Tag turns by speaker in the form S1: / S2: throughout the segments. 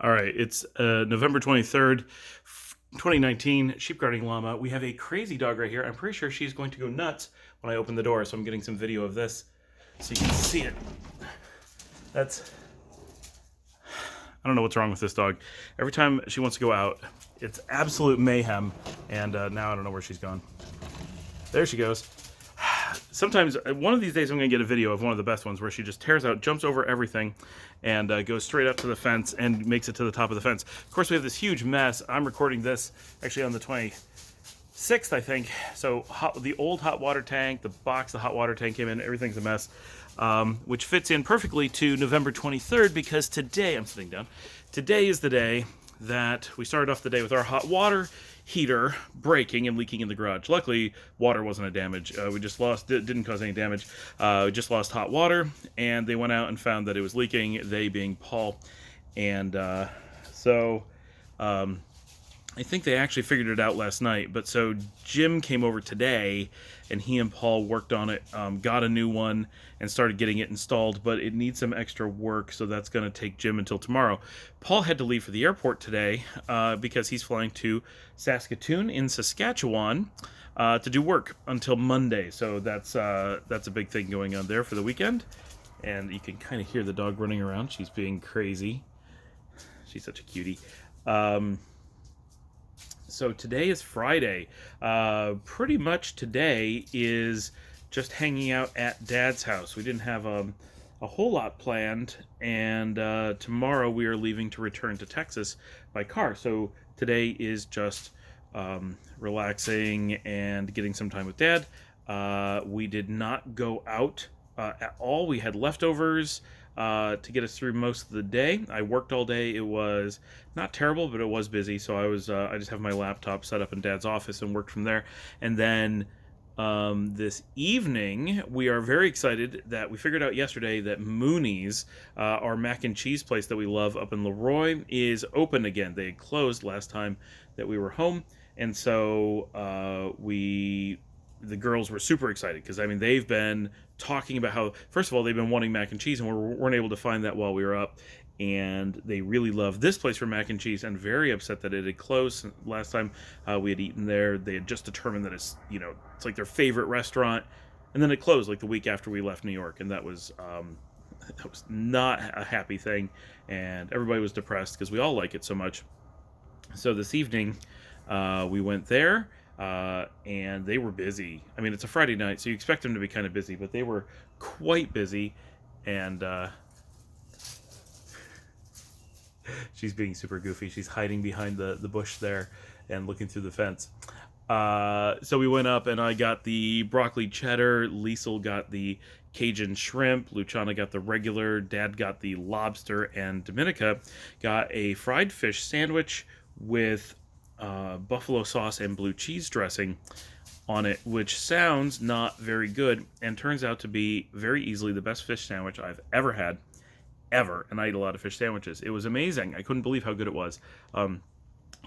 S1: All right, it's November 23rd, 2019, sheep guarding llama. We have a crazy dog right here. I'm pretty sure she's going to go nuts when I open the door, so I'm getting some video of this so you can see it. I don't know what's wrong with this dog. Every time she wants to go out, it's absolute mayhem, and now I don't know where she's gone. There she goes. Sometimes, one of these days I'm going to get a video of one of the best ones where she just tears out, jumps over everything, and goes straight up to the fence and makes it to the top of the fence. Of course, we have this huge mess. I'm recording this actually on the 26th, I think. So the old hot water tank, the box the hot water tank came in, everything's a mess, which fits in perfectly to November 23rd because today, I'm sitting down, today is the day that we started off the day with our hot water heater breaking and leaking in the garage. Luckily, water wasn't a damage. We just lost, didn't cause any damage. We just lost hot water, and they went out and found that it was leaking, they being Paul. And I think they actually figured it out last night. But so Jim came over today, and he and Paul worked on it, got a new one, and started getting it installed. But it needs some extra work, so that's going to take Jim until tomorrow. Paul had to leave for the airport today because he's flying to Saskatoon in Saskatchewan to do work until Monday. So that's a big thing going on there for the weekend. And you can kind of hear the dog running around. She's being crazy. She's such a cutie. So today is Friday. Pretty much today is just hanging out at Dad's house. We didn't have a whole lot planned, and tomorrow we are leaving to return to Texas by car. So today is just relaxing and getting some time with Dad. We did not go out at all. We had leftovers to get us through most of the day. I worked all day. It was not terrible, but it was busy. So I just have my laptop set up in Dad's office and worked from there. And then this evening, we are very excited that we figured out yesterday that Mooney's, our mac and cheese place that we love up in LeRoy, is open again. They had closed last time that we were home. And so the girls were super excited because, I mean, they've been talking about how, first of all, they've been wanting mac and cheese, and we weren't able to find that while we were up. And they really love this place for mac and cheese, and very upset that it had closed. Last time we had eaten there, they had just determined that it's like their favorite restaurant, and then it closed like the week after we left New York, and that was not a happy thing, and everybody was depressed because we all like it so much. So this evening we went there. And they were busy. I mean, it's a Friday night, so you expect them to be kind of busy, but they were quite busy, and she's being super goofy. She's hiding behind the bush there and looking through the fence. So we went up, and I got the broccoli cheddar, Liesel got the Cajun shrimp, Luciana got the regular, Dad got the lobster, and Dominica got a fried fish sandwich with buffalo sauce and blue cheese dressing on it, which sounds not very good and turns out to be very easily the best fish sandwich I've ever had, ever. And I eat a lot of fish sandwiches. It was amazing. I couldn't believe how good it was.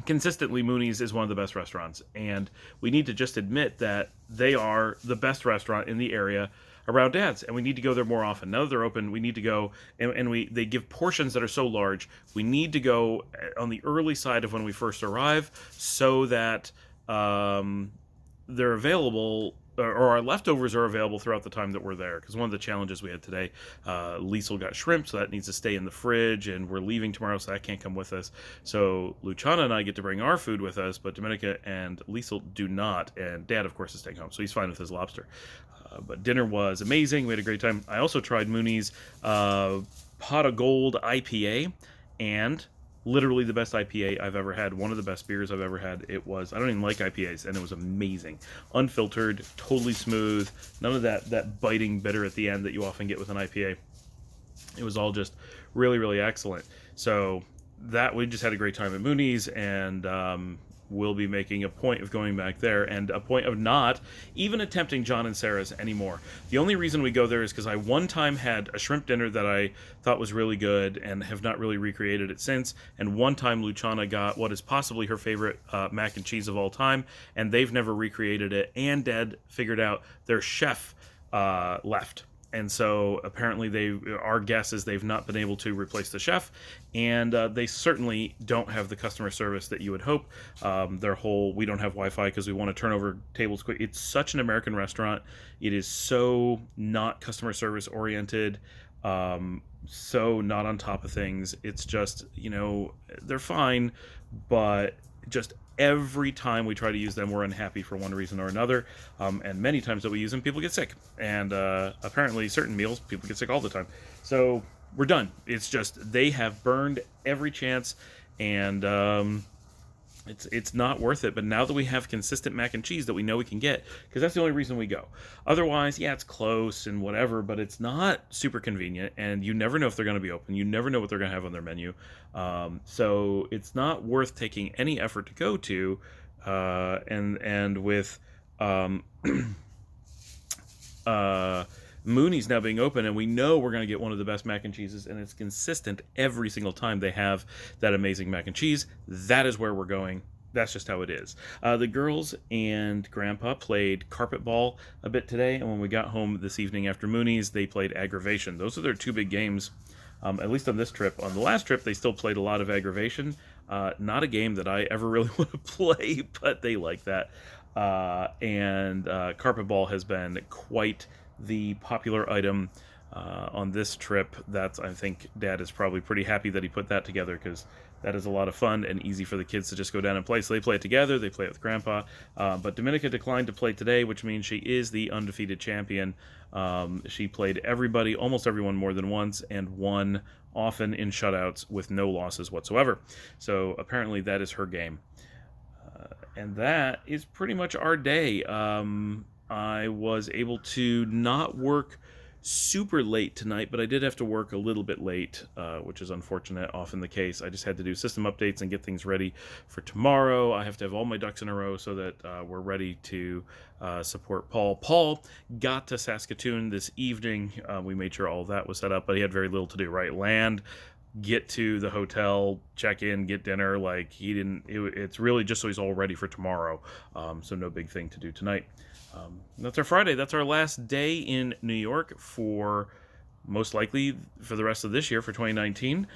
S1: Consistently, Mooney's is one of the best restaurants, and we need to just admit that they are the best restaurant in the area around Dad's, and we need to go there more often. Now that they're open, we need to go, and they give portions that are so large. We need to go on the early side of when we first arrive, so that they're available, or our leftovers are available throughout the time that we're there. Because one of the challenges we had today, Liesel got shrimp, so that needs to stay in the fridge, and we're leaving tomorrow, so that can't come with us. So Luciana and I get to bring our food with us, but Dominica and Liesel do not, and Dad, of course, is staying home, so he's fine with his lobster. But dinner was amazing. We had a great time. I also tried Mooney's Pot of Gold IPA, and literally the best IPA I've ever had. One of the best beers I've ever had. It was, I don't even like IPAs, and it was amazing. Unfiltered, totally smooth, none of that biting bitter at the end that you often get with an IPA. It was all just really, really excellent. So that, we just had a great time at Mooney's, and we'll be making a point of going back there, and a point of not even attempting John and Sarah's anymore. The only reason we go there is because I one time had a shrimp dinner that I thought was really good and have not really recreated it since, and one time Luciana got what is possibly her favorite mac and cheese of all time, and they've never recreated it, and Dad figured out their chef left. And so apparently our guess is they've not been able to replace the chef, and they certainly don't have the customer service that you would hope. We don't have Wi-Fi because we want to turn over tables quick. It's such an American restaurant. It is so not customer service oriented, so not on top of things. It's just, they're fine, but just every time we try to use them, we're unhappy for one reason or another. And many times that we use them, people get sick. And apparently certain meals, people get sick all the time. So we're done. It's just they have burned every chance, and it's not worth it. But now that we have consistent mac and cheese that we know we can get, because that's the only reason we go. Otherwise, yeah, it's close and whatever, but it's not super convenient, and you never know if they're going to be open. You never know what they're going to have on their menu. So it's not worth taking any effort to go to. And with Mooney's now being open, and we know we're going to get one of the best mac and cheeses, and it's consistent every single time they have that amazing mac and cheese. That is where we're going. That's just how it is. The girls and Grandpa played carpet ball a bit today, and when we got home this evening after Mooney's, they played aggravation. Those are their two big games, at least on this trip. On the last trip, they still played a lot of aggravation. Not a game that I ever really want to play, but they like that. And carpet ball has been quite the popular item on this trip. I think Dad is probably pretty happy that he put that together, because that is a lot of fun and easy for the kids to just go down and play. So they play it together, they play it with Grandpa. But Dominica declined to play today, which means she is the undefeated champion. She played almost everyone more than once, and won often in shutouts with no losses whatsoever. So apparently that is her game. And that is pretty much our day. I was able to not work super late tonight, but I did have to work a little bit late, which is unfortunate, often the case. I just had to do system updates and get things ready for tomorrow. I have to have all my ducks in a row so that we're ready to support Paul. Paul got to Saskatoon this evening. We made sure all that was set up, but he had very little to do, right? Land, get to the hotel, check in, get dinner. Like, it's really just so he's all ready for tomorrow. So no big thing to do tonight. That's our Friday. That's our last day in New York for most likely for the rest of this year, for 2019.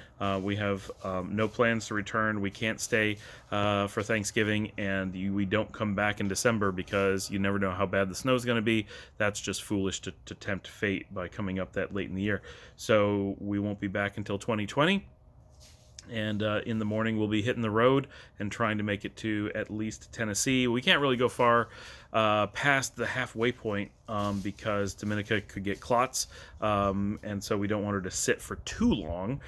S1: We have no plans to return. We can't stay for Thanksgiving, and we don't come back in December because you never know how bad the snow is going to be. That's just foolish to tempt fate by coming up that late in the year. So we won't be back until 2020. And in the morning, we'll be hitting the road and trying to make it to at least Tennessee. We can't really go far past the halfway point because Dominica could get clots. And so we don't want her to sit for too long.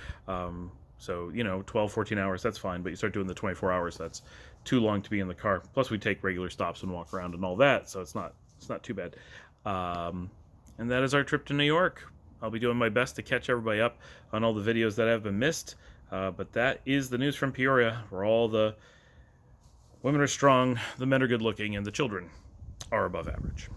S1: So, 12, 14 hours, that's fine. But you start doing the 24 hours, that's too long to be in the car. Plus, we take regular stops and walk around and all that. So it's not too bad. And that is our trip to New York. I'll be doing my best to catch everybody up on all the videos that have been missed. But that is the news from Peoria, where all the women are strong, the men are good looking, and the children are above average.